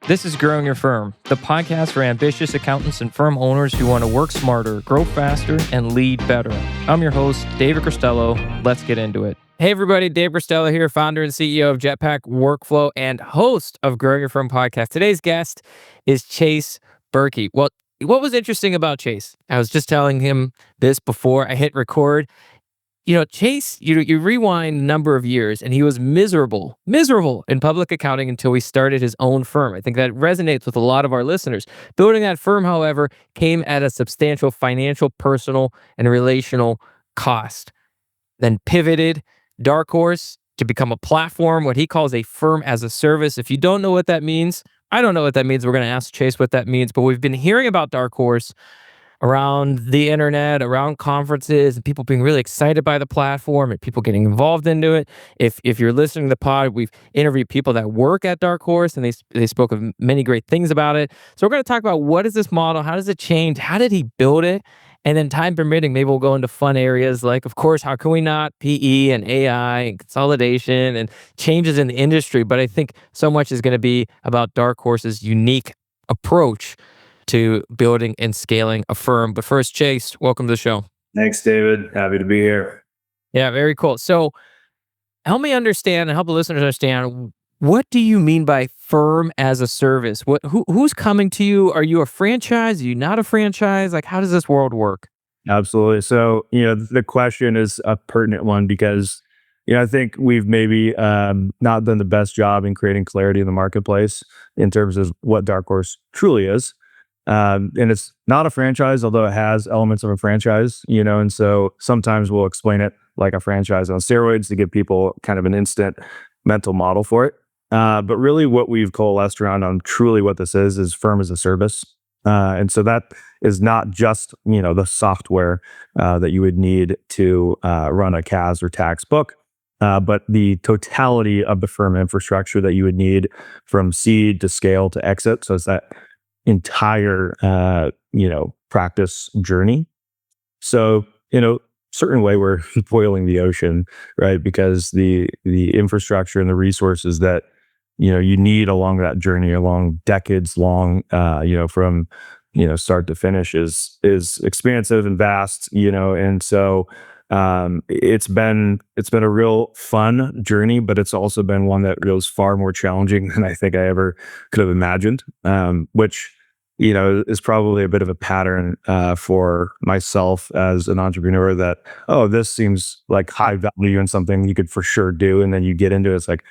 This is Growing Your Firm, the podcast for ambitious accountants and firm owners who want to work smarter, grow faster, and lead better. I'm your host, David Cristello. Let's get into it. Hey everybody, Dave Cristello here, founder and CEO of Jetpack Workflow and host of Growing Your Firm podcast. Today's guest is Chase Birky. Well, what was interesting about Chase? I was just telling him this before I hit record. You know, Chase, you rewind a number of years and he was miserable in public accounting until he started his own firm. I think that resonates with a lot of our listeners. Building that firm, however, came at a substantial financial, personal, and relational cost. Then pivoted Dark Horse to become a platform, what he calls a firm as a service. If you don't know what that means, I don't know what that means. We're going to ask Chase what that means, but we've been hearing about Dark Horse around the internet, around conferences, and people being really excited by the platform and people getting involved into it. If you're listening to the pod, we've interviewed people that work at Dark Horse, and they spoke of many great things about it. So we're going to talk about what is this model, how does it change, how did he build it, and then time permitting, maybe we'll go into fun areas like, of course, how can we not PE and AI and consolidation and changes in the industry. But I think so much is going to be about Dark Horse's unique approach to building and scaling a firm. But first, Chase, welcome to the show. Thanks, David. Happy to be here. Yeah, very cool. So help me understand and help the listeners understand, what do you mean by firm as a service? Who's coming to you? Are you a franchise? Are you not a franchise? Like, how does this world work? Absolutely. So, the question is a pertinent one because, I think we've maybe not done the best job in creating clarity in the marketplace in terms of what Dark Horse truly is. And it's not a franchise, although it has elements of a franchise, and so sometimes we'll explain it like a franchise on steroids to give people kind of an instant mental model for it. But really what we've coalesced around on truly what this is firm as a service. And so that is not just, the software that you would need to run a CAS or tax book, but the totality of the firm infrastructure that you would need from seed to scale to exit. So it's that entire practice journey. So certain way we're boiling the ocean, right? Because the infrastructure and the resources that you need along that journey, along decades long, from start to finish is expansive and vast, and so it's been a real fun journey, but it's also been one that was far more challenging than I think I ever could have imagined, which is probably a bit of a pattern for myself as an entrepreneur that, this seems like high value and something you could for sure do. And then you get into it, it's like,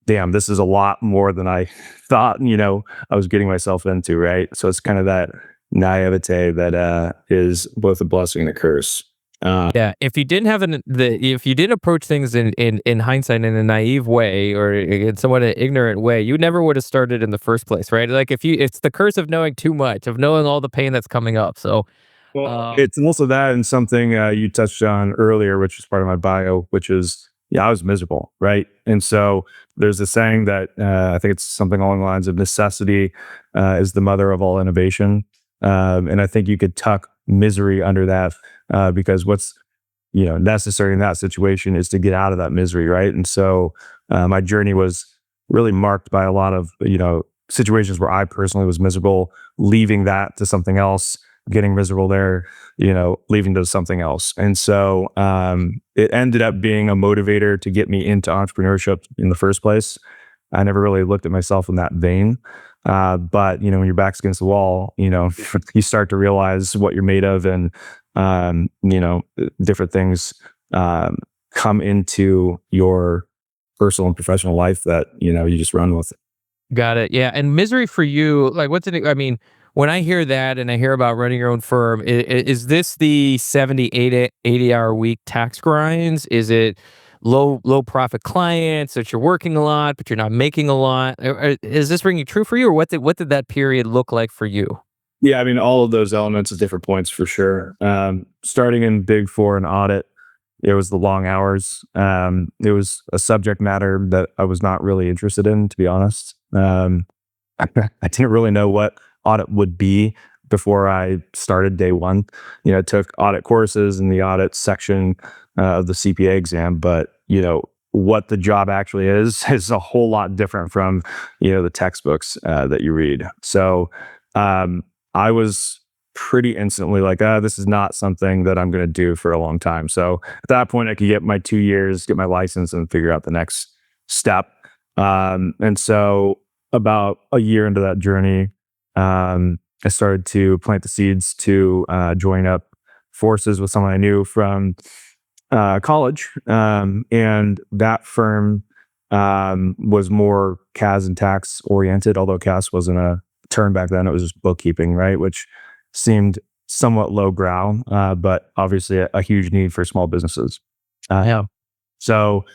damn, this is a lot more than I thought, I was getting myself into, right? So it's kind of that naivete that is both a blessing and a curse. Yeah, if you didn't have if you didn't approach things in hindsight in a naive way or in somewhat an ignorant way, you never would have started in the first place, right? Like it's the curse of knowing too much, of knowing all the pain that's coming up. So, it's also that and something you touched on earlier, which is part of my bio, which is I was miserable, right? And so there's a saying that I think it's something along the lines of necessity is the mother of all innovation, and I think you could tuck misery under that. Because what's necessary in that situation is to get out of that misery, right? And so my journey was really marked by a lot of situations where I personally was miserable, leaving that to something else, getting miserable there, leaving to something else. And so it ended up being a motivator to get me into entrepreneurship in the first place. I never really looked at myself in that vein. But when your back's against the wall, you start to realize what you're made of, and different things come into your personal and professional life that you just run with. Got it. Yeah. And misery for you, like when I hear that and I hear about running your own firm, is this the 70, 80 hour week tax grinds? Is it low profit clients that you're working a lot, but you're not making a lot? Is this ringing true for you, or what did that period look like for you? Yeah, I mean, all of those elements at different points for sure. Starting in Big Four and audit, it was the long hours. It was a subject matter that I was not really interested in, to be honest. I didn't really know what audit would be before I started day one. I took audit courses in the audit section of the CPA exam, but what the job actually is a whole lot different from, the textbooks that you read. So I was pretty instantly like, this is not something that I'm going to do for a long time. So at that point, I could get my 2 years, get my license, and figure out the next step. And so about a year into that journey, I started to plant the seeds to join up forces with someone I knew from college. And that firm was more CAS and tax oriented, although CAS wasn't a term back then. It was just bookkeeping, right? Which seemed somewhat lowbrow, but obviously a huge need for small businesses. Yeah. So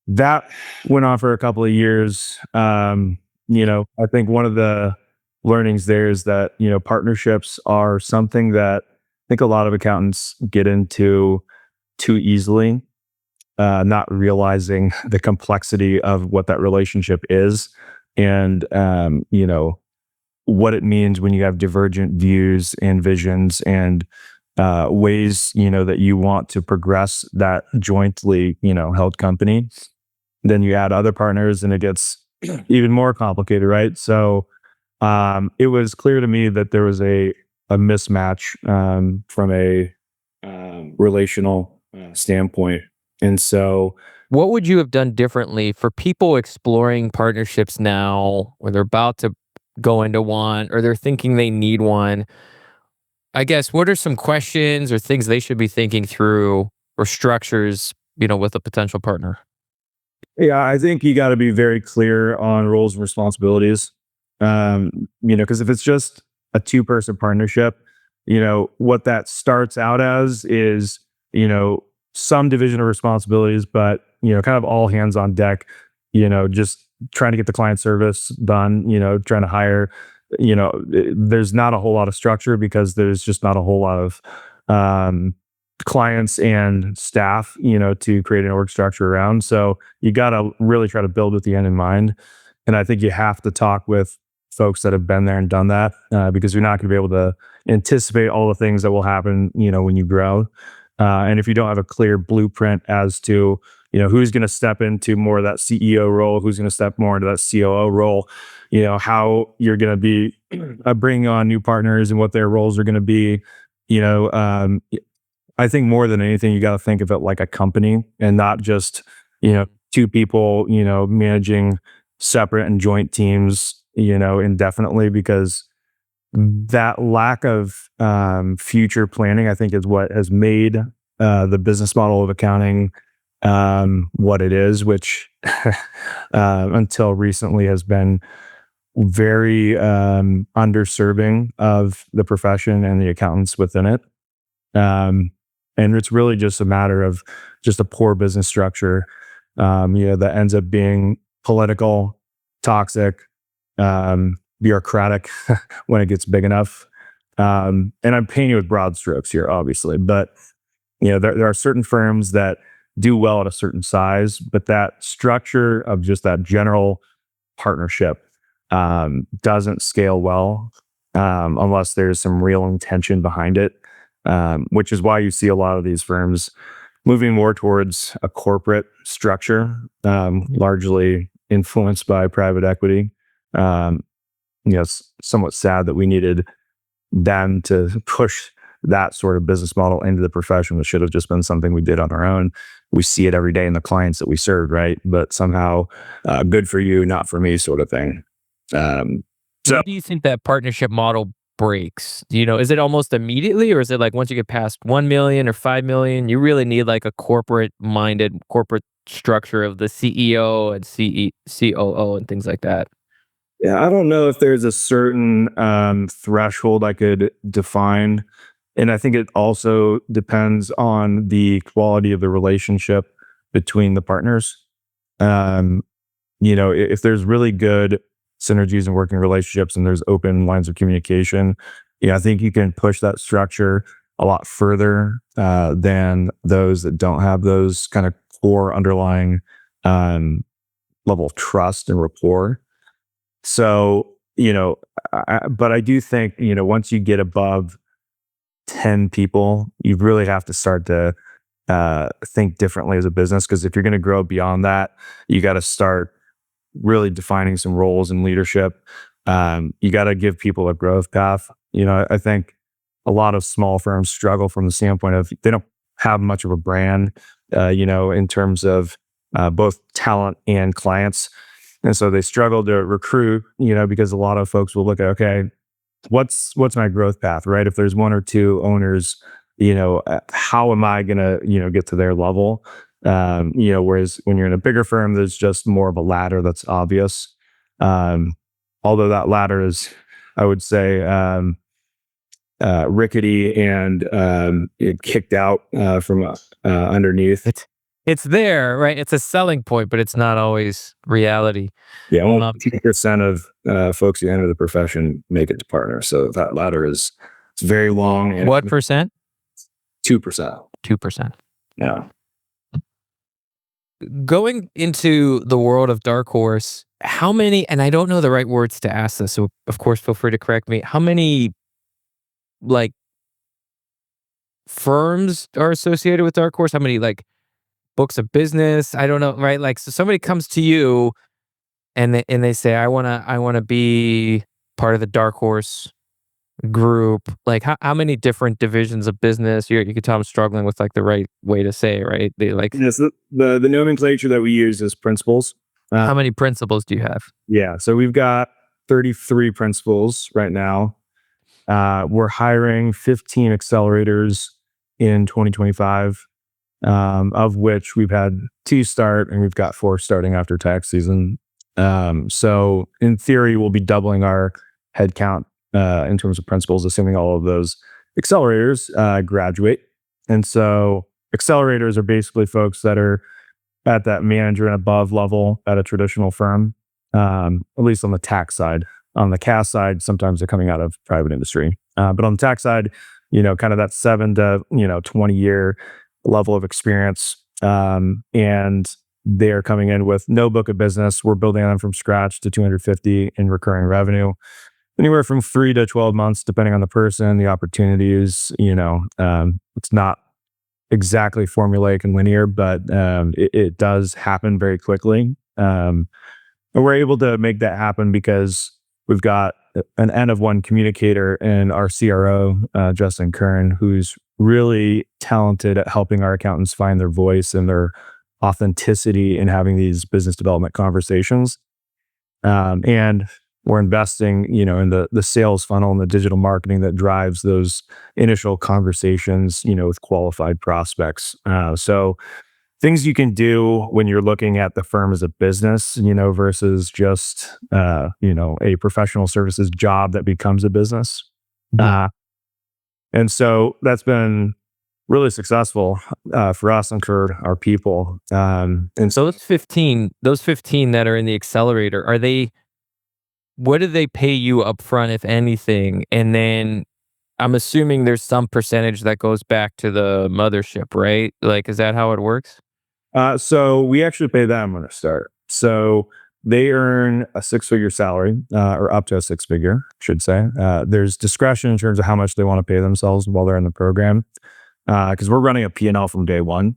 that went on for a couple of years. I think one of the learnings there is that, partnerships are something that I think a lot of accountants get into too easily, not realizing the complexity of what that relationship is, and what it means when you have divergent views and visions and ways that you want to progress that jointly held company. Then you add other partners and it gets even more complicated, right? So it was clear to me that there was a mismatch from a relational standpoint. And so, What would you have done differently for people exploring partnerships now, or they're about to go into one, or they're thinking they need one? I guess, what are some questions or things they should be thinking through, or structures, with a potential partner? yeah, I think you got to be very clear on roles and responsibilities. Because if it's just a two-person partnership, what that starts out as is, some division of responsibilities, but, kind of all hands on deck, just trying to get the client service done, trying to hire, there's not a whole lot of structure because there's just not a whole lot of clients and staff, to create an org structure around. So you got to really try to build with the end in mind. And I think you have to talk with folks that have been there and done that, because you're not going to be able to anticipate all the things that will happen, when you grow. And if you don't have a clear blueprint as to, who's going to step into more of that CEO role, who's going to step more into that COO role, how you're going to be bringing on new partners and what their roles are going to be, I think more than anything, you got to think of it like a company and not just, two people, managing separate and joint teams, indefinitely, because that lack of future planning, I think, is what has made the business model of accounting what it is, which until recently has been very underserving of the profession and the accountants within it. And it's really just a matter of just a poor business structure, that ends up being political, toxic, bureaucratic when it gets big enough. And I'm painting with broad strokes here, obviously, but there are certain firms that do well at a certain size, but that structure of just that general partnership doesn't scale well unless there's some real intention behind it, which is why you see a lot of these firms moving more towards a corporate structure, largely influenced by private equity. It's somewhat sad that we needed them to push that sort of business model into the profession. It should have just been something we did on our own. We see it every day in the clients that we serve, right? But somehow, good for you, not for me, sort of thing. So, When do you think that partnership model breaks? Is it almost immediately, or is it like once you get past 1 million or 5 million, you really need like a corporate structure of the CEO and COO and things like that? yeah, I don't know if there's a certain threshold I could define. And I think it also depends on the quality of the relationship between the partners. Um, if there's really good synergies and working relationships and there's open lines of communication, I think you can push that structure a lot further than those that don't have those kind of core underlying level of trust and rapport. So, but I do think, once you get above 10 people, you really have to start to think differently as a business, because if you're going to grow beyond that, you got to start really defining some roles in leadership. You got to give people a growth path. I think a lot of small firms struggle from the standpoint of they don't have much of a brand, in terms of both talent and clients. And so they struggle to recruit, because a lot of folks will look at, okay, what's my growth path, right? If there's one or two owners, how am I going to, get to their level? Whereas when you're in a bigger firm, there's just more of a ladder that's obvious. Although that ladder is, I would say, rickety and it kicked out from underneath. It's there, right? It's a selling point, but it's not always reality. Yeah, only 2% of folks who enter the profession make it to partner. So that ladder it's very long. And what percent? 2%. 2%. Yeah. Going into the world of Dark Horse, how many, and I don't know the right words to ask this, so of course feel free to correct me, how many like firms are associated with Dark Horse? How many like books of business? I don't know, right? Like, so somebody comes to you and they say, I wanna be part of the Dark Horse group. Like, how many different divisions of business? You can tell I'm struggling with like the right way to say it, right? They like, yes, the nomenclature that we use is principals. how many principals do you have? Yeah, so we've got 33 principals right now. We're hiring 15 accelerators in 2025, of which we've had 2 start, and we've got 4 starting after tax season. So in theory, we'll be doubling our headcount in terms of principals, assuming all of those accelerators graduate. And so accelerators are basically folks that are at that manager and above level at a traditional firm, at least on the tax side. On the CAS side, sometimes they're coming out of private industry. But on the tax side, kind of that 7 to 20 year level of experience. And they're coming in with no book of business. We're building them from scratch to 250 in recurring revenue. Anywhere from 3 to 12 months, depending on the person, the opportunities. It's not exactly formulaic and linear, but it does happen very quickly. And we're able to make that happen because we've got an N of 1 communicator in our CRO, Justin Kern, who's really talented at helping our accountants find their voice and their authenticity in having these business development conversations. And we're investing, in the sales funnel and the digital marketing that drives those initial conversations, with qualified prospects. So things you can do when you're looking at the firm as a business, versus just, a professional services job that becomes a business. And so that's been really successful for us and for our people. And So those 15 that are in the accelerator, what do they pay you up front, if anything? And then I'm assuming there's some percentage that goes back to the mothership, right? Like, is that how it works? so we actually pay them when they start. So they earn a 6-figure salary, or up to a 6-figure, I should say. There's discretion in terms of how much they want to pay themselves while they're in the program, because we're running a P&L from day one.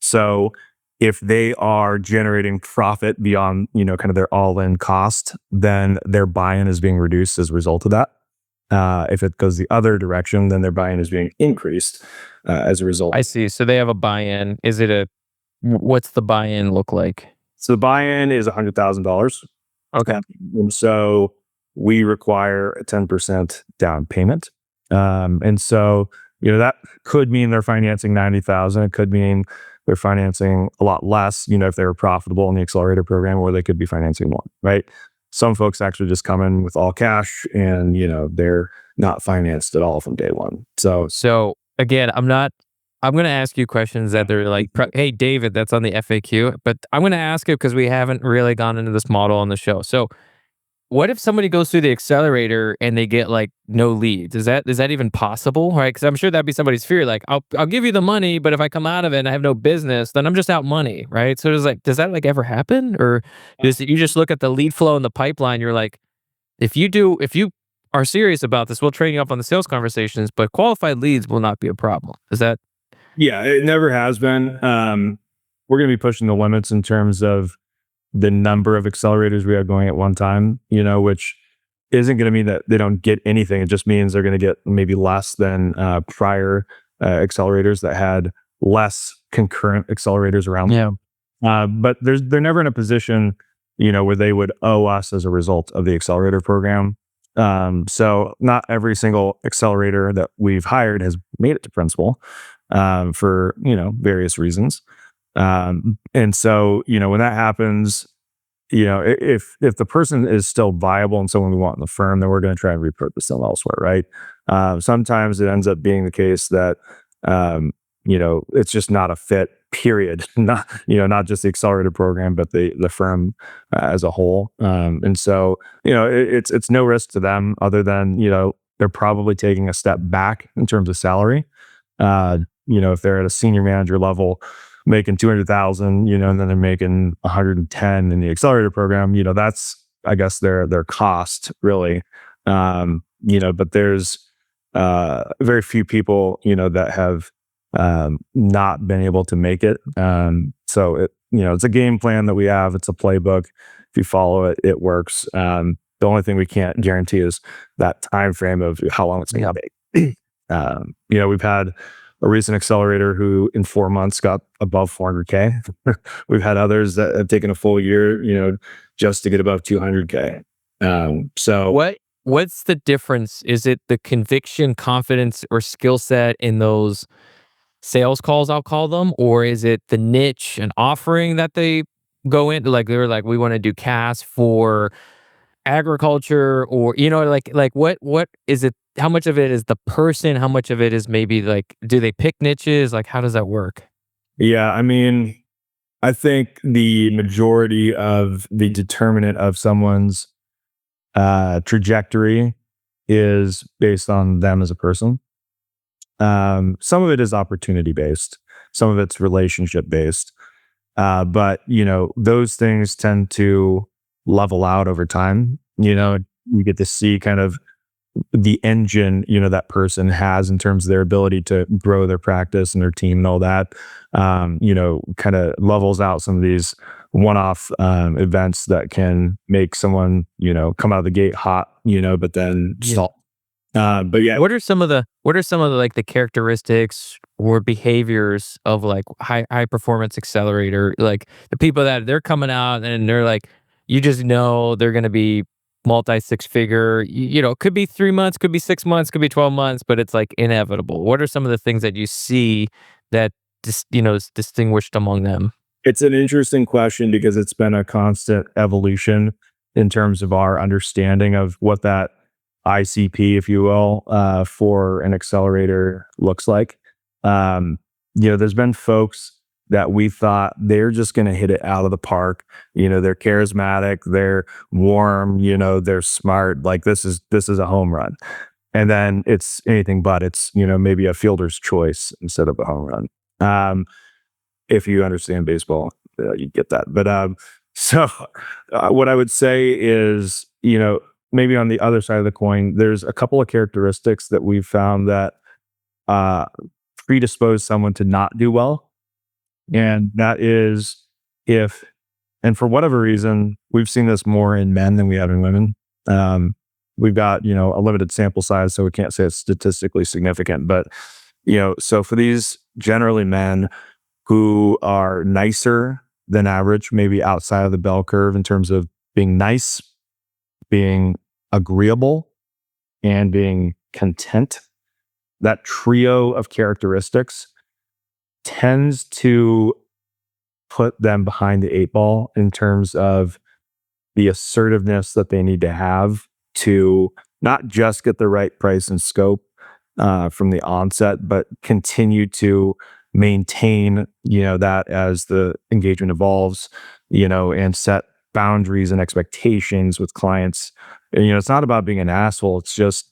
So if they are generating profit beyond, kind of their all-in cost, then their buy-in is being reduced as a result of that. If it goes the other direction, then their buy-in is being increased as a result. I see. So they have a buy-in. What's the buy-in look like? So the buy-in is $100,000. Okay. And so we require a 10% down payment. And so, that could mean they're financing 90,000. It could mean they're financing a lot less, if they were profitable in the accelerator program, or they could be financing more, right? Some folks actually just come in with all cash and, they're not financed at all from day one. So again, I'm going to ask you questions that they're like, hey, David, that's on the FAQ, but I'm going to ask it because we haven't really gone into this model on the show. So what if somebody goes through the accelerator and they get like no leads? Is that even possible? Right? Because I'm sure that'd be somebody's fear. Like, I'll give you the money, but if I come out of it and I have no business, then I'm just out money, right? So does that like ever happen? Or you just look at the lead flow in the pipeline, you're like, if you are serious about this, we'll train you up on the sales conversations, but qualified leads will not be a problem. Is that? Yeah, it never has been. We're going to be pushing the limits in terms of the number of accelerators we have going at one time, which isn't going to mean that they don't get anything. It just means they're going to get maybe less than prior accelerators that had less concurrent accelerators around them. But they're never in a position, where they would owe us as a result of the accelerator program. So not every single accelerator that we've hired has made it to principal for various reasons. And so when that happens, if the person is still viable and someone we want in the firm, then we're going to try and repurpose them elsewhere, right? Sometimes it ends up being the case that it's just not a fit. Period. Not just the accelerator program, but the firm as a whole. And so it's no risk to them other than they're probably taking a step back in terms of salary. If they're at a senior manager level, making 200,000, and then they're making 110 in the accelerator program, that's, I guess, their cost really. But there's very few people, that have not been able to make it. So it's a game plan that we have. It's a playbook. If you follow it, it works. The only thing we can't guarantee is that time frame of how long it's going to take. We've had a recent accelerator who in 4 months got above 400K. We've had others that have taken a full year, just to get above 200K. So what's the difference? Is it the conviction, confidence, or skill set in those sales calls, I'll call them, or is it the niche and offering that they go into? Like they're like, we want to do CAS for agriculture, or what is it? How much of it is the person? How much of it is maybe like, do they pick niches? Like, how does that work? Yeah, I mean, I think the majority of the determinant of someone's trajectory is based on them as a person. Some of it is opportunity based, some of it's relationship based. But those things tend to level out over time. You get to see kind of the engine, that person has in terms of their ability to grow their practice and their team and all that. Kind of levels out some of these one-off events that can make someone, come out of the gate hot, but then stall. But yeah, what are some of the like the characteristics or behaviors of like high performance accelerator? Like the people that they're coming out and they're like, you just know they're going to be multi six figure. Could be 3 months, could be 6 months, could be 12 months, but it's like inevitable. What are some of the things that you see that is distinguished among them? It's an interesting question because it's been a constant evolution in terms of our understanding of what that ICP, if you will, for an accelerator looks like. There's been folks that we thought they're just going to hit it out of the park. They're charismatic, they're warm, they're smart. Like this is a home run. And then it's anything but. It's maybe a fielder's choice instead of a home run. If you understand baseball, you get that. But so what I would say is, maybe on the other side of the coin, there's a couple of characteristics that we've found that predispose someone to not do well. And that is and for whatever reason, we've seen this more in men than we have in women. We've got, a limited sample size, so we can't say it's statistically significant. But, so for these generally men who are nicer than average, maybe outside of the bell curve in terms of being nice, being agreeable, and being content, that trio of characteristics tends to put them behind the eight ball in terms of the assertiveness that they need to have to not just get the right price and scope from the onset, but continue to maintain, that as the engagement evolves, and set boundaries and expectations with clients. And, it's not about being an asshole. It's just,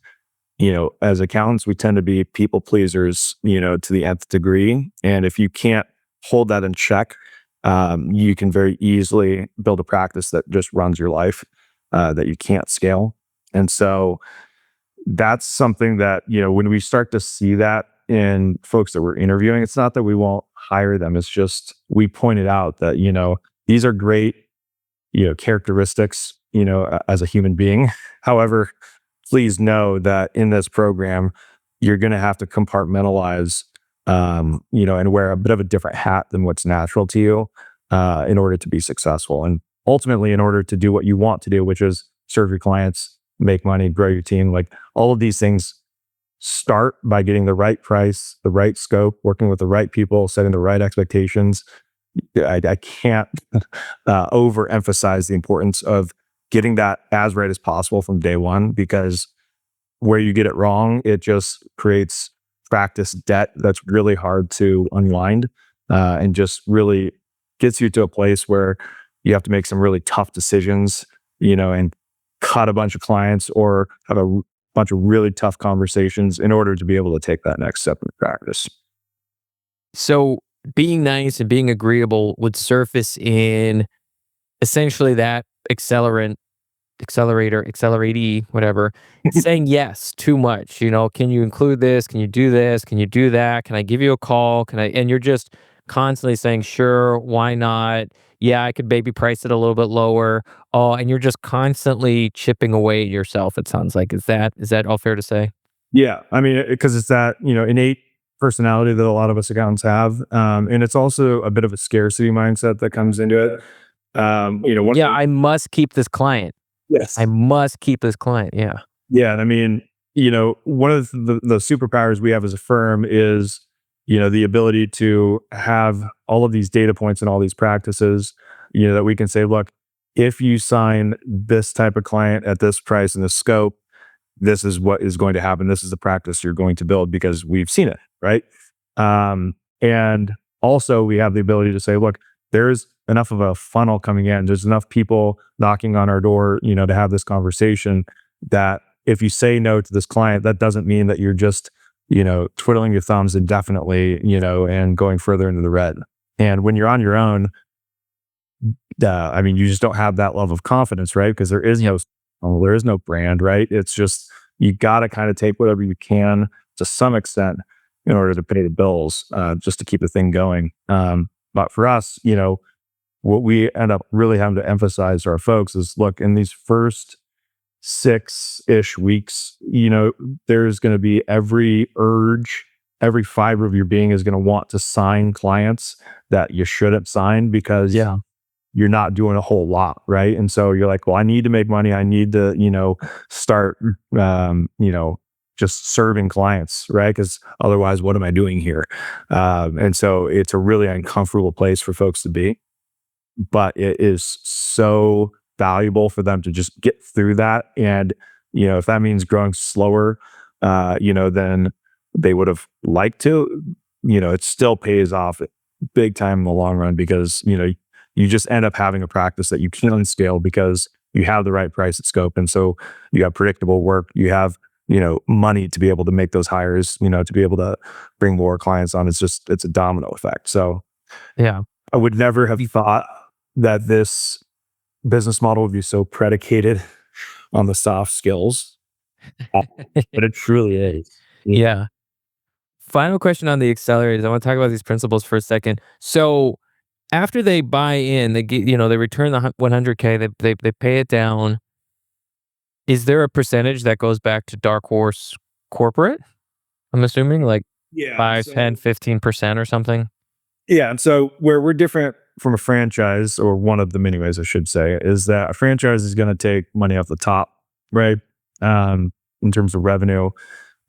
as accountants, we tend to be people pleasers, to the nth degree. And if you can't hold that in check, you can very easily build a practice that just runs your life, that you can't scale. And so that's something that, when we start to see that in folks that we're interviewing. It's not that we won't hire them. It's just we pointed out that, these are great, characteristics, as a human being. However, please know that in this program, you're going to have to compartmentalize, and wear a bit of a different hat than what's natural to you, in order to be successful. And ultimately, in order to do what you want to do, which is serve your clients, make money, grow your team, like all of these things start by getting the right price, the right scope, working with the right people, setting the right expectations. I can't overemphasize the importance of getting that as right as possible from day one, because where you get it wrong, it just creates practice debt that's really hard to unwind, and just really gets you to a place where you have to make some really tough decisions, and cut a bunch of clients or have a bunch of really tough conversations in order to be able to take that next step in practice. So being nice and being agreeable would surface in essentially that accelerator, whatever, saying yes too much. Can you include this? Can you do this? Can you do that? Can I give you a call? And you're just constantly saying, sure, why not? Yeah, I could maybe price it a little bit lower. Oh, and you're just constantly chipping away at yourself, it sounds like. Is that all fair to say? Yeah, I mean, because it's that innate personality that a lot of us accountants have, and it's also a bit of a scarcity mindset that comes into it. One Yeah, I must keep this client. yes, I must keep this client. Yeah. yeah, and I mean, one of the superpowers we have as a firm is, the ability to have all of these data points and all these practices, that we can say, look, if you sign this type of client at this price and this scope, this is what is going to happen. This is the practice you're going to build because we've seen it, right? And also we have the ability to say, look, there's enough of a funnel coming in. There's enough people knocking on our door, to have this conversation, that if you say no to this client, that doesn't mean that you're just, twiddling your thumbs indefinitely, and going further into the red. And when you're on your own, I mean, you just don't have that level of confidence, right? Because there is no brand, right? It's just, you got to kind of take whatever you can to some extent in order to pay the bills, just to keep the thing going. But for us, what we end up really having to emphasize to our folks is, look, in these first 6-ish weeks, there's going to be every urge, every fiber of your being is going to want to sign clients that you shouldn't sign, because you're not doing a whole lot, right? And so you're like, well, I need to make money. I need to, start, just serving clients, right? Because otherwise, what am I doing here? And so it's a really uncomfortable place for folks to be, but it is so valuable for them to just get through that. And, if that means growing slower, than they would have liked to, it still pays off big time in the long run, because, you just end up having a practice that you can scale because you have the right price and scope. And so you have predictable work, you have, money to be able to make those hires, to be able to bring more clients on. It's a domino effect. So Yeah. I would never have thought that this business model would be so predicated on the soft skills, but it truly is. Yeah. Final question on the accelerators. I want to talk about these principles for a second. So after they buy in, they return the 100K, they pay it down. Is there a percentage that goes back to Dark Horse corporate? I'm assuming like Yeah. 5, 10, 15% or something. Yeah. And so where we're different from a franchise, or one of them anyways, I should say, is that a franchise is going to take money off the top, right? In terms of revenue,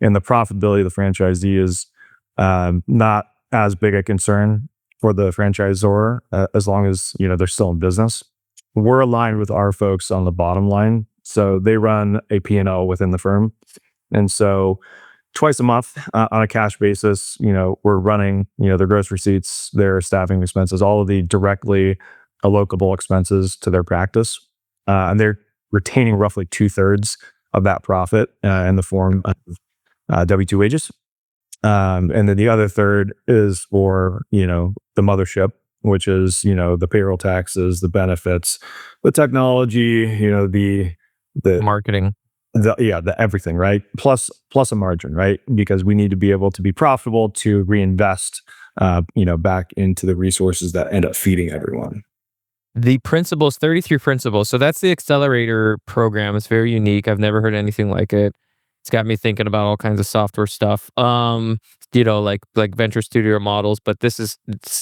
and the profitability of the franchisee is not as big a concern for the franchisor, as long as they're still in business. We're aligned with our folks on the bottom line, so they run a P&L within the firm, and so twice a month, on a cash basis, we're running their gross receipts, their staffing expenses, all of the directly allocable expenses to their practice, and they're retaining roughly 2/3 of that profit, in the form of W-2 wages. And then the other third is for, the mothership, which is, the payroll taxes, the benefits, the technology, the Marketing. the everything, right? Plus a margin, right? Because we need to be able to be profitable to reinvest, back into the resources that end up feeding everyone. The principles, 33 principles. So that's the accelerator program. It's very unique. I've never heard anything like it. It's got me thinking about all kinds of software stuff. Like venture studio models, but this is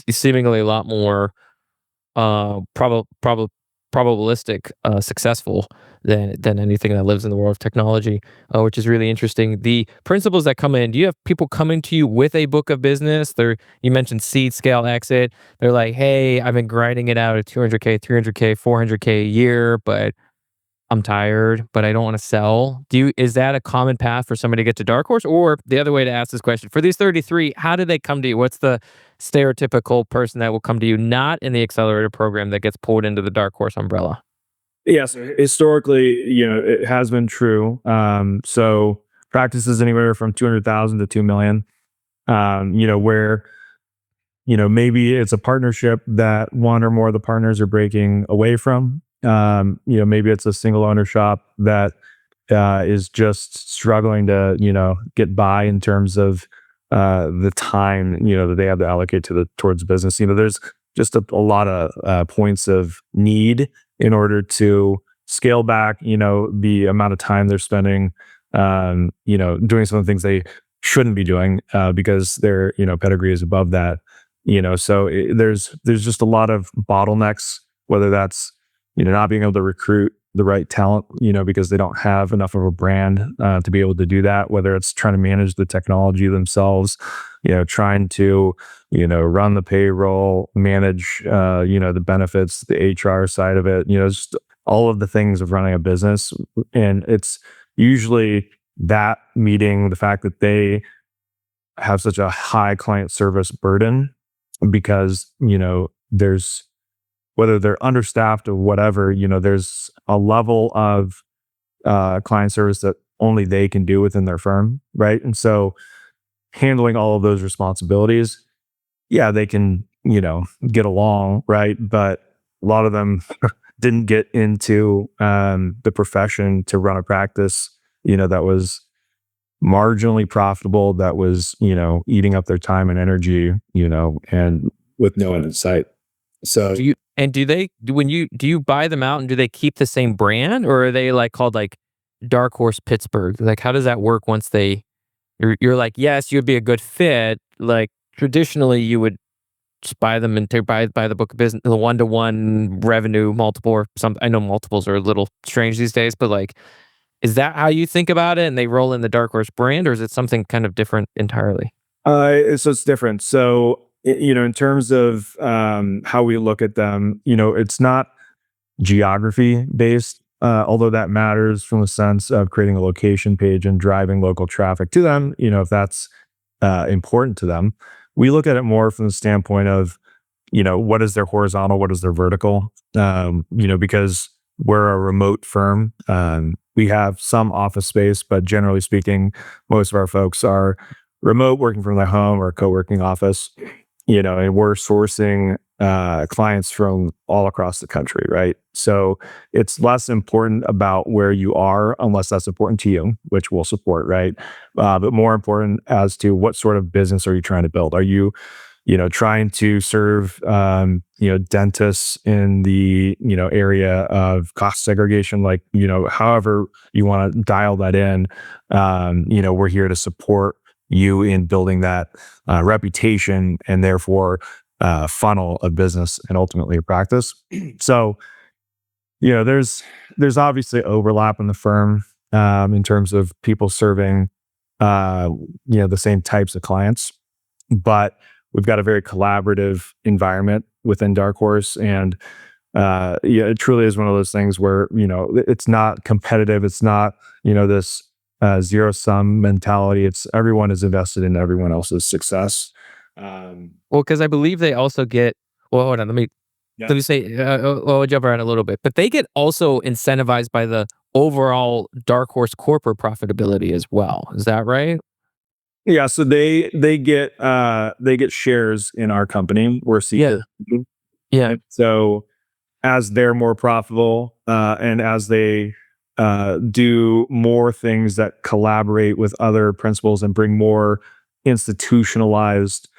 seemingly a lot more probabilistic, successful than anything that lives in the world of technology, which is really interesting. The principles that come in. Do you have people coming to you with a book of business? You mentioned seed, scale, exit. They're like, hey, I've been grinding it out at 200K, 300K, 400K a year, but I'm tired, but I don't want to sell. Is that a common path for somebody to get to Dark Horse? Or the other way to ask this question, for these 33, how do they come to you? What's the stereotypical person that will come to you not in the accelerator program that gets pulled into the Dark Horse umbrella? Yes, historically, it has been true. So practices anywhere from 200,000 to 2 million. Where maybe it's a partnership that one or more of the partners are breaking away from. Maybe it's a single owner shop that is just struggling to get by in terms of the time that they have to allocate towards business. There's just a lot of points of need in order to scale back the amount of time they're spending doing some of the things they shouldn't be doing because their pedigree is above that. So there's just a lot of bottlenecks, whether that's not being able to recruit the right talent, because they don't have enough of a brand to be able to do that, whether it's trying to manage the technology themselves, trying to run the payroll, manage the benefits, the HR side of it, just all of the things of running a business. And it's usually that meeting the fact that they have such a high client service burden because there's, whether they're understaffed or whatever, there's a level of client service that only they can do within their firm, right? And so handling all of those responsibilities, yeah, they can get along, right? But a lot of them didn't get into the profession to run a practice that was marginally profitable, that was eating up their time and energy, and with no end in sight. So Do you buy them out and do they keep the same brand, or are they called Dark Horse Pittsburgh? Like, how does that work once you're like, yes, you'd be a good fit. Like traditionally you would just buy them and buy the book of business, the 1-to-1 revenue multiple or something. I know multiples are a little strange these days, but is that how you think about it? And they roll in the Dark Horse brand, or is it something kind of different entirely? so it's different. So in terms of how we look at them, it's not geography based, although that matters from the sense of creating a location page and driving local traffic to them. If that's important to them, we look at it more from the standpoint of what is their horizontal, what is their vertical. Because we're a remote firm. We have some office space, but generally speaking, most of our folks are remote, working from their home or co-working office. And we're sourcing clients from all across the country, right? So it's less important about where you are, unless that's important to you, which we'll support, right? But more important as to what sort of business are you trying to build? Are you, trying to serve, dentists in the, area of cost segregation, however you want to dial that in, we're here to support you in building that reputation and therefore funnel of business and ultimately a practice. So, there's obviously overlap in the firm in terms of people serving, the same types of clients, but we've got a very collaborative environment within Dark Horse. And it truly is one of those things where, it's not competitive. It's not, this zero sum mentality. It's everyone is invested in everyone else's success. Well, because I believe they also get. Well, hold on. Let me say. I'll jump around a little bit, but they get also incentivized by the overall Dark Horse corporate profitability as well. Is that right? Yeah. So they get shares in our company. We're C Yeah. corp. Yeah. So as they're more profitable and as they do more things that collaborate with other principals and bring more institutionalized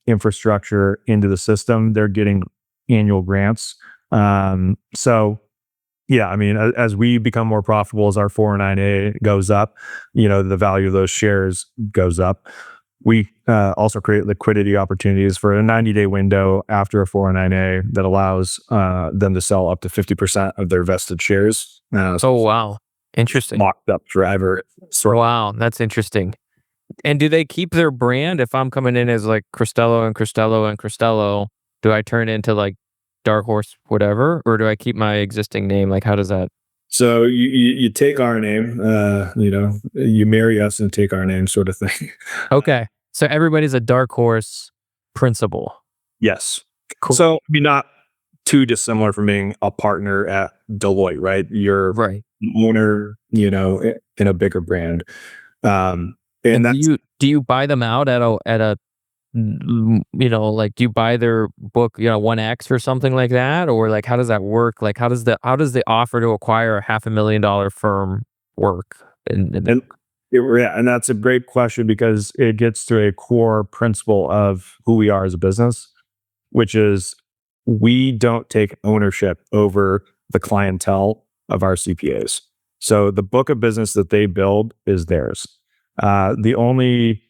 infrastructure into the system. They're getting annual grants. So yeah, I mean, as we become more profitable, as our 409A goes up, the value of those shares goes up. We also create liquidity opportunities for a 90-day window after a 409A that allows them to sell up to 50% of their vested shares. Oh, wow. Interesting. Locked up forever. Wow, that's interesting. And do they keep their brand? If I'm coming in as like Cristello and Cristello and Cristello, do I turn into like Dark Horse whatever, or do I keep my existing name? Like, how does that? So you take our name, you marry us and take our name, sort of thing. Okay, so everybody's a Dark Horse principal. Yes. Cool. So not too dissimilar from being a partner at Deloitte, right? You're Right. owner, in a bigger brand. And do you buy them out at a like, do you buy their book 1x or something like that, or like how does that work? Like how does the offer to acquire a $500,000 firm work? and that's a great question because it gets to a core principle of who we are as a business, which is we don't take ownership over the clientele of our CPAs. So the book of business that they build is theirs. The only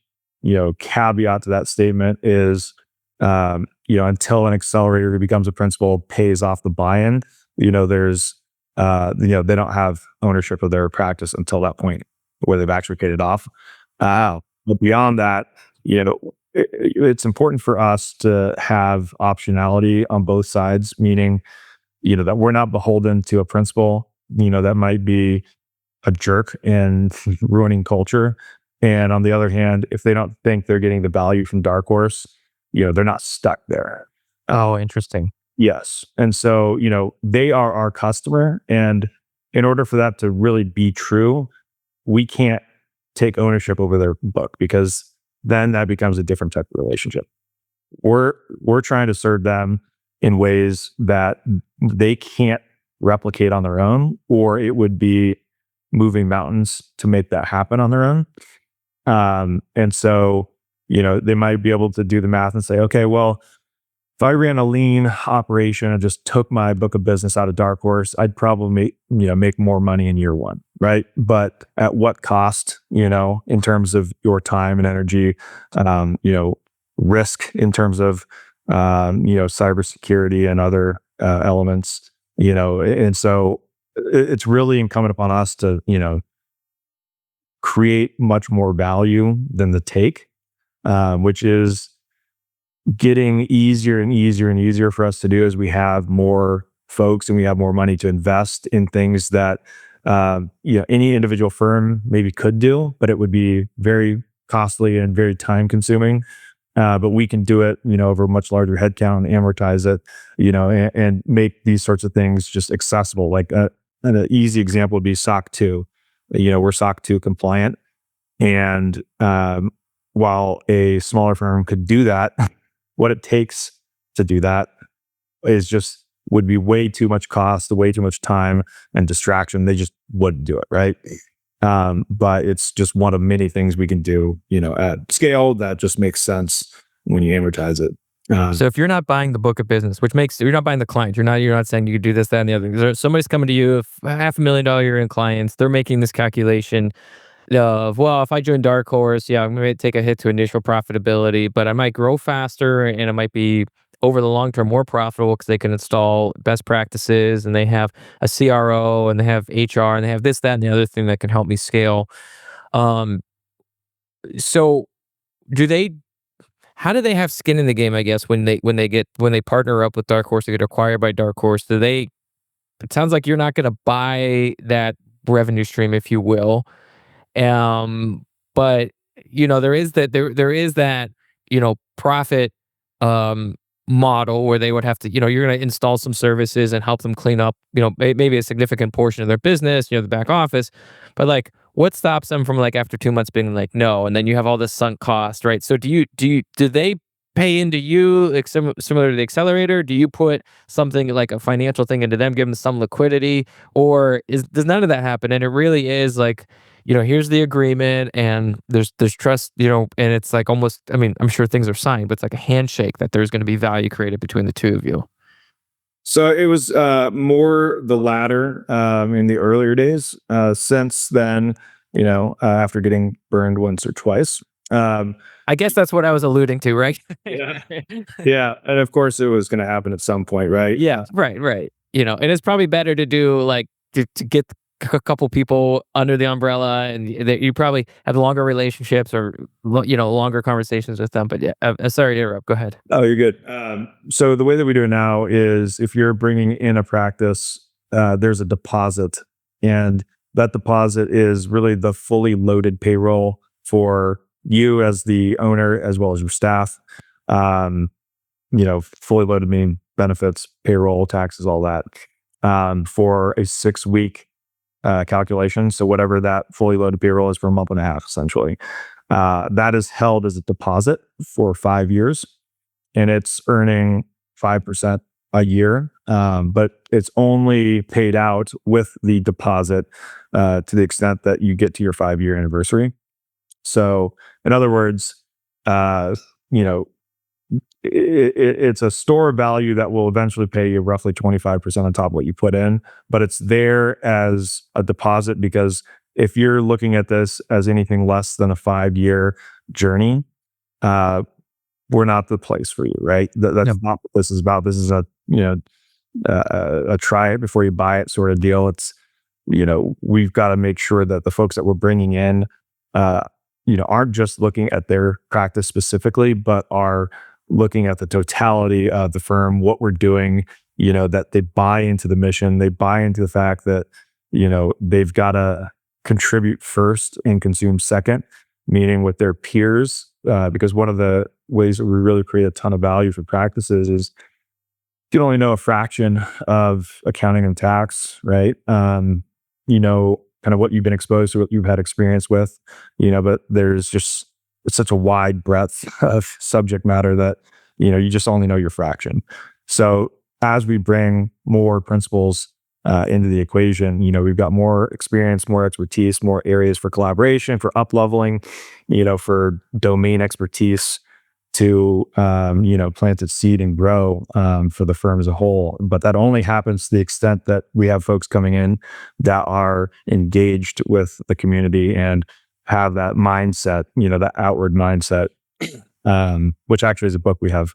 caveat to that statement is until an accelerator who becomes a principal pays off the buy-in, there's they don't have ownership of their practice until that point where they've actually paid it off. But beyond that, it's important for us to have optionality on both sides, meaning that we're not beholden to a principal that might be a jerk and ruining culture. And on the other hand, if they don't think they're getting the value from Dark Horse, they're not stuck there. Oh, interesting. Yes. And so, they are our customer. And in order for that to really be true, we can't take ownership over their book because then that becomes a different type of relationship. We're trying to serve them in ways that they can't replicate on their own, or it would be moving mountains to make that happen on their own. And so, they might be able to do the math and say, okay, well, if I ran a lean operation and just took my book of business out of Dark Horse, I'd probably make more money in year one, right? But at what cost, in terms of your time and energy, risk in terms of, cybersecurity and other elements, and so it's really incumbent upon us to, create much more value than the take, which is getting easier and easier and easier for us to do as we have more folks and we have more money to invest in things that any individual firm maybe could do, but it would be very costly and very time consuming. But we can do it, over a much larger headcount, amortize it, and make these sorts of things just accessible. Like an easy example would be SOC 2. We're SOC 2 compliant. And while a smaller firm could do that, what it takes to do that would be way too much cost, way too much time and distraction. They just wouldn't do it, right? But it's just one of many things we can do, at scale that just makes sense when you amortize it. So if you're not buying the book of business, you're not buying the client, you're not saying you could do this, that, and the other thing. Somebody's coming to you, $500,000 year in clients, they're making this calculation of, well, if I join Dark Horse, I'm going to take a hit to initial profitability, but I might grow faster and it might be over the long term more profitable because they can install best practices and they have a CRO and they have HR and they have this, that, and the other thing that can help me scale. So how do they have skin in the game, I guess, when they partner up with Dark Horse, they get acquired by Dark Horse? It sounds like you're not going to buy that revenue stream, if you will. But there is that profit model where they would have to, you're going to install some services and help them clean up, maybe a significant portion of their business, the back office. But like, what stops them from, like, after 2 months being like, no, and then you have all this sunk cost, right? So do they pay into you, like similar to the accelerator? Do you put something like a financial thing into them, give them some liquidity, or does none of that happen? And it really is like, here's the agreement, and there's trust, and it's like almost, I mean, I'm sure things are signed, but it's like a handshake that there's going to be value created between the two of you. So it was more the latter in the earlier days. Since then, after getting burned once or twice. Um, I guess that's what I was alluding to, right? yeah, yeah, and of course it was going to happen at some point, right? Yeah, right, right. And it's probably better to do like to get a couple people under the umbrella, and that you probably have longer relationships or longer conversations with them. But yeah, sorry to interrupt. Go ahead. Oh, you're good. So the way that we do it now is if you're bringing in a practice, there's a deposit, and that deposit is really the fully loaded payroll for you as the owner as well as your staff. Um, fully loaded meaning benefits, payroll, taxes, all that, for a 6 week calculation. So whatever that fully loaded payroll is for a month and a half, essentially, that is held as a deposit for 5 years, and it's earning 5% a year. But it's only paid out with the deposit to the extent that you get to your 5 year anniversary. So, in other words, you know, it's a store of value that will eventually pay you roughly 25% on top of what you put in, but it's there as a deposit because if you're looking at this as anything less than a 5 year journey, we're not the place for you, right? That's Yep. not what this is about. This is a try it before you buy it sort of deal. It's, we've got to make sure that the folks that we're bringing in, aren't just looking at their practice specifically, but are looking at the totality of the firm, what we're doing, that they buy into the mission, they buy into the fact that, they've got to contribute first and consume second, meaning with their peers. Because one of the ways that we really create a ton of value for practices is you can only know a fraction of accounting and tax, right? Kind of what you've been exposed to, what you've had experience with, but there's just it's such a wide breadth of subject matter that, you just only know your fraction. So as we bring more principles into the equation, we've got more experience, more expertise, more areas for collaboration, for up leveling, for domain expertise to, plant its seed and grow for the firm as a whole. But that only happens to the extent that we have folks coming in that are engaged with the community and have that mindset, that outward mindset, which actually is a book we have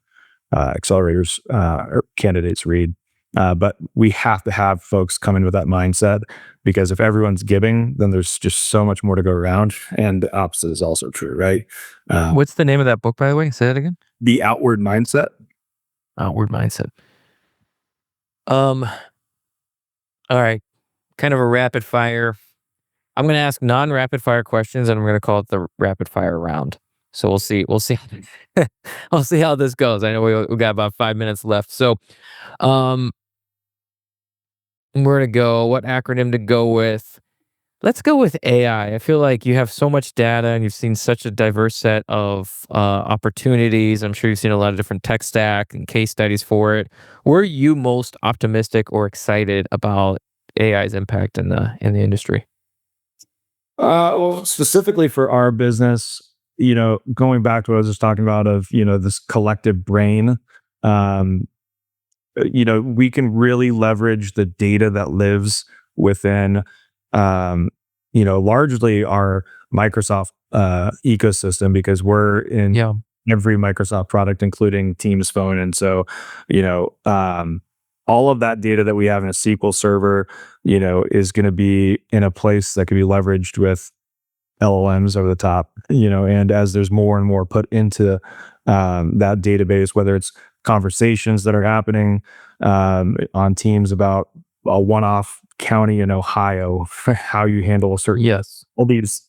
accelerators or candidates read. But we have to have folks come in with that mindset because if everyone's giving, then there's just so much more to go around. And the opposite is also true, right? What's the name of that book, by the way? Say that again. The outward mindset. Outward mindset. All right. Kind of a rapid fire. I'm going to ask non-rapid fire questions, and I'm going to call it the rapid fire round. So we'll see. We'll see. We'll see how this goes. I know we got about 5 minutes left. So, where to go? What acronym to go with? Let's go with AI. I feel like you have so much data, and you've seen such a diverse set of opportunities. I'm sure you've seen a lot of different tech stack and case studies for it. Where are you most optimistic or excited about AI's impact in the industry? Well, specifically for our business, going back to what I was just talking about of, this collective brain, we can really leverage the data that lives within, largely our Microsoft ecosystem because we're in every Microsoft product, including Teams Phone. And so, all of that data that we have in a SQL server, is going to be in a place that can be leveraged with LLMs over the top, and as there's more and more put into that database, whether it's conversations that are happening on Teams about a one-off county in Ohio, how you handle a certain, all these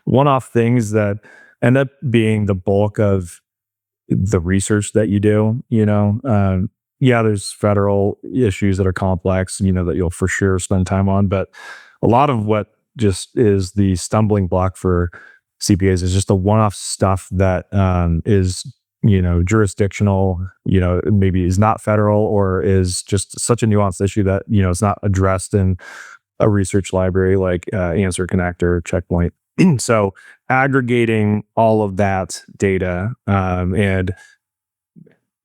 one-off things that end up being the bulk of the research that you do, there's federal issues that are complex, that you'll for sure spend time on. But a lot of what just is the stumbling block for CPAs is just the one-off stuff that is, jurisdictional, maybe is not federal, or is just such a nuanced issue that, it's not addressed in a research library like Answer Connect or Checkpoint. So aggregating all of that data and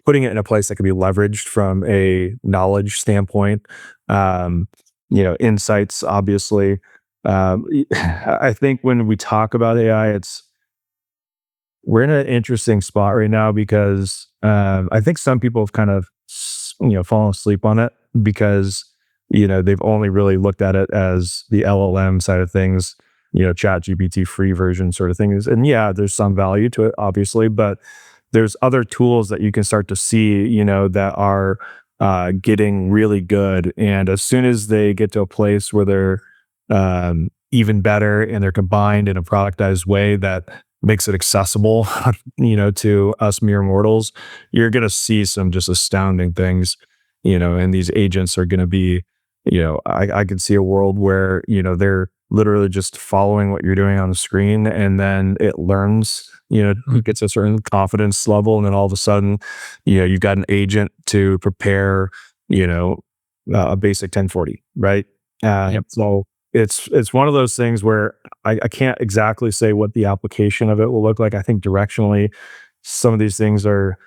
putting it in a place that can be leveraged from a knowledge standpoint, insights, obviously. I think when we talk about AI, we're in an interesting spot right now because I think some people have kind of, fallen asleep on it because, they've only really looked at it as the LLM side of things, chat GPT free version sort of things. And yeah, there's some value to it, obviously, but there's other tools that you can start to see, that are getting really good. And as soon as they get to a place where they're even better and they're combined in a productized way that makes it accessible, to us mere mortals, you're going to see some just astounding things, and these agents are going to be, I can see a world where, they're literally just following what you're doing on the screen, and then it learns, it gets a certain confidence level, and then all of a sudden, you've got an agent to prepare, a basic 1040, right? So it's one of those things where I can't exactly say what the application of it will look like. I think directionally, some of these things are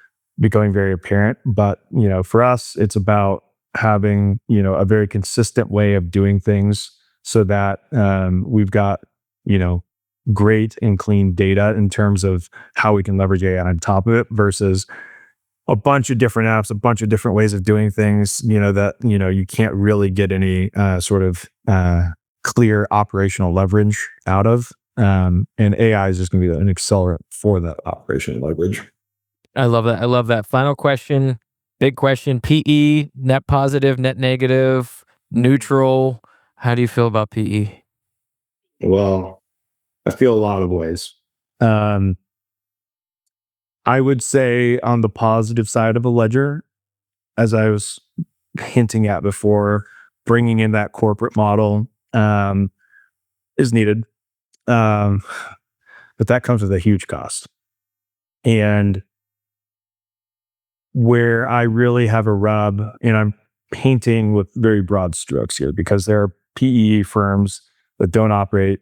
becoming very apparent, but for us, it's about having a very consistent way of doing things so that we've got great and clean data in terms of how we can leverage AI on top of it versus a bunch of different apps, a bunch of different ways of doing things, that, you can't really get any sort of clear operational leverage out of. And AI is just going to be an accelerant for that operational leverage. I love that. I love that. Final question, big question. PE, net positive, net negative, neutral. How do you feel about PE? Well, I feel a lot of ways. I would say on the positive side of a ledger, as I was hinting at before, bringing in that corporate model is needed. But that comes with a huge cost. And where I really have a rub, and I'm painting with very broad strokes here because there are PE firms that don't operate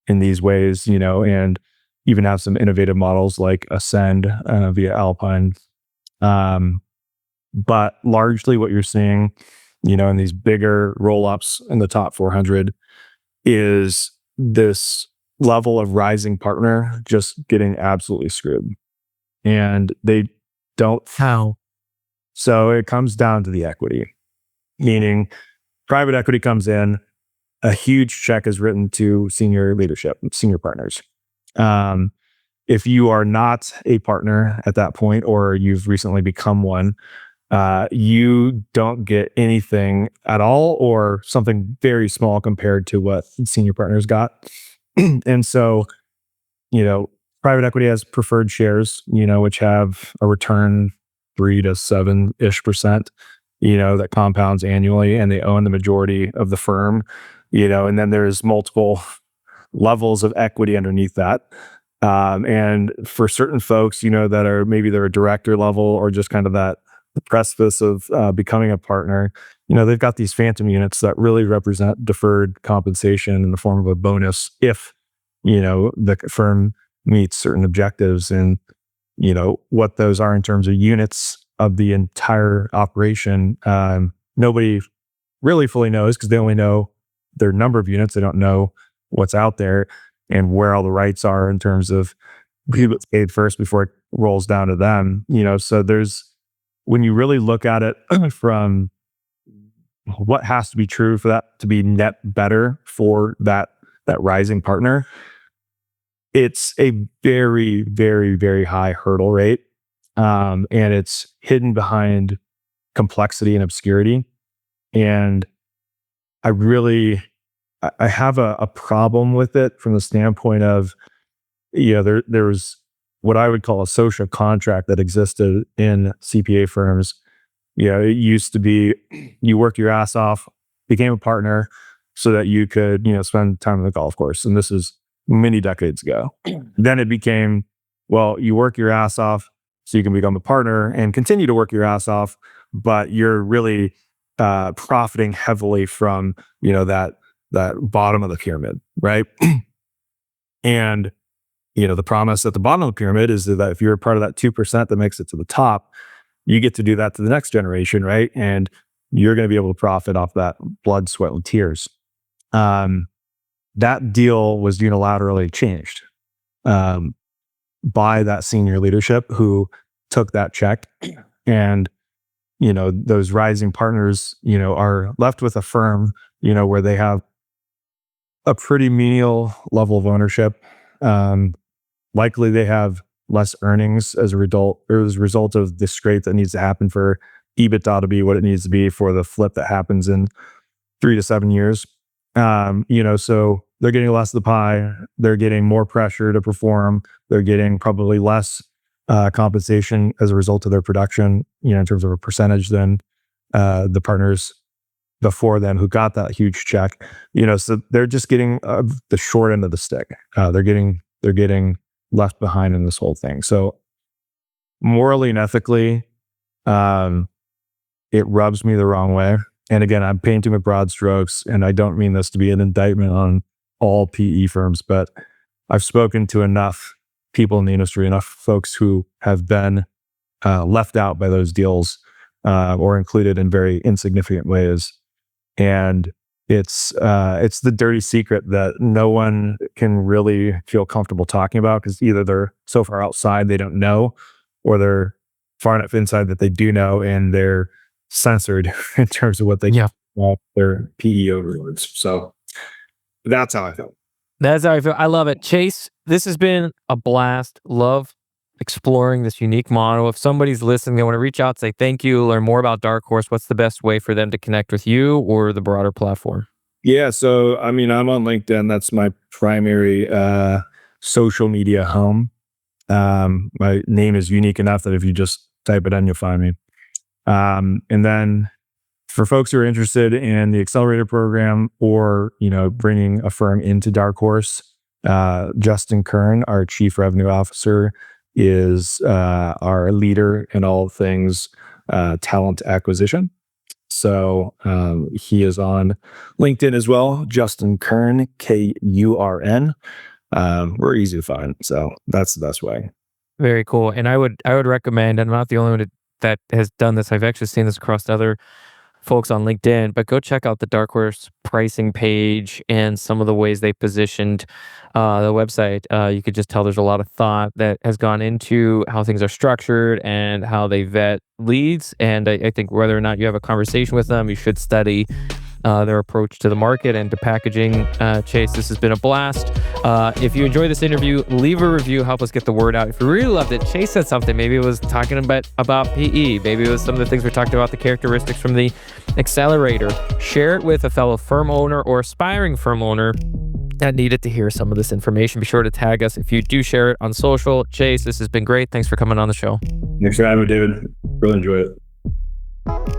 in these ways, and even have some innovative models like Ascend via Alpine. But largely what you're seeing, in these bigger roll-ups in the top 400 is this level of rising partner just getting absolutely screwed. And they don't. How? So it comes down to the equity, meaning private equity comes in, a huge check is written to senior leadership, senior partners. If you are not a partner at that point, or you've recently become one, you don't get anything at all, or something very small compared to what senior partners got. And so, private equity has preferred shares, which have a return 3 to 7-ish%, that compounds annually, and they own the majority of the firm, and then there's multiple levels of equity underneath that. And for certain folks, that are maybe they're a director level or just kind of the precipice of becoming a partner, they've got these phantom units that really represent deferred compensation in the form of a bonus if, the firm meets certain objectives. And, what those are in terms of units of the entire operation, nobody really fully knows because they only know their number of units. They don't know what's out there and where all the rights are in terms of who gets paid first before it rolls down to them. So when you really look at it from what has to be true for that to be net better for that rising partner, it's a very, very, very high hurdle rate. And it's hidden behind complexity and obscurity. And I have a problem with it from the standpoint of, there was what I would call a social contract that existed in CPA firms. It used to be you work your ass off, became a partner so that you could, spend time on the golf course. And this is many decades ago. Then it became, well, you work your ass off, so you can become a partner and continue to work your ass off, but you're really profiting heavily from, that bottom of the pyramid, right? And the promise at the bottom of the pyramid is that if you're a part of that 2% that makes it to the top, you get to do that to the next generation, right? And you're going to be able to profit off that blood, sweat, and tears. That deal was unilaterally changed by that senior leadership who took that check. And, those rising partners, are left with a firm, where they have a pretty menial level of ownership. Likely they have less earnings as a result of the scrape that needs to happen for EBITDA to be what it needs to be for the flip that happens in 3 to 7 years. So they're getting less of the pie. They're getting more pressure to perform. They're getting probably less compensation as a result of their production, in terms of a percentage than the partners before them who got that huge check. So they're just getting the short end of the stick. They're getting left behind in this whole thing. So morally and ethically, it rubs me the wrong way. And again, I'm painting with broad strokes, and I don't mean this to be an indictment on all PE firms, but I've spoken to enough people in the industry, enough folks who have been left out by those deals or included in very insignificant ways. And it's the dirty secret that no one can really feel comfortable talking about, because either they're so far outside they don't know, or they're far enough inside that they do know, and they're censored in terms of what they can about their PE overlords. So that's how I feel. That's how I feel. I love it. Chase, this has been a blast. Love exploring this unique model. If somebody's listening, they want to reach out, say thank you, learn more about Dark Horse, what's the best way for them to connect with you or the broader platform? Yeah, so I'm on LinkedIn. That's my primary social media home. My name is unique enough that if you just type it in, you'll find me. And then for folks who are interested in the accelerator program or, bringing a firm into Dark Horse, Justin Kern, our Chief Revenue Officer, is our leader in all things talent acquisition. So he is on LinkedIn as well, Justin Kern, Kurn. We're easy to find, so that's the best way. Very cool. And I would recommend, and I'm not the only one that has done this. I've actually seen this across other folks on LinkedIn, but go check out the Dark Horse pricing page and some of the ways they positioned the website. You could just tell there's a lot of thought that has gone into how things are structured and how they vet leads. And I think whether or not you have a conversation with them, you should study their approach to the market and to packaging. Chase, this has been a blast. If you enjoyed this interview, leave a review, help us get the word out. If you really loved it, Chase said something. Maybe it was talking about PE. Maybe it was some of the things we talked about, the characteristics from the accelerator. Share it with a fellow firm owner or aspiring firm owner that needed to hear some of this information. Be sure to tag us if you do share it on social. Chase, this has been great. Thanks for coming on the show. Thanks for having me, David. Really enjoy it.